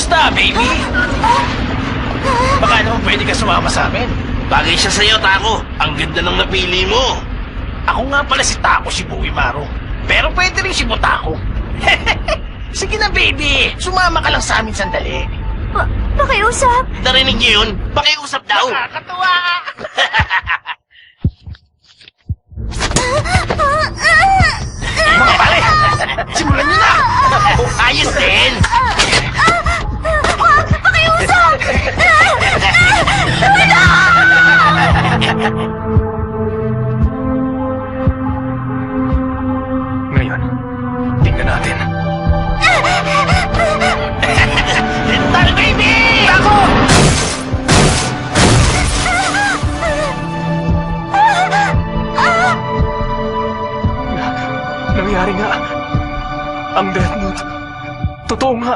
Kamusta, baby? Baka naman pwede ka sumama sa amin. Bagay siya sa'yo, Tako. Ang ganda ng napili mo. Ako nga pala si Tako Shibuimaru. Pero pwede rin si Butako. Sige na, baby. Sumama ka lang sa amin sandali. Pakiusap. Narinig niyo yun? Pakiusap daw. Nakakatuwa! Mga pare, simulan niyo na! Ayos din. Pakiusap! Ngayon, tingnan natin. Tara, baby! Ako! Nangyari nga. Ang Death Note. Totoo nga.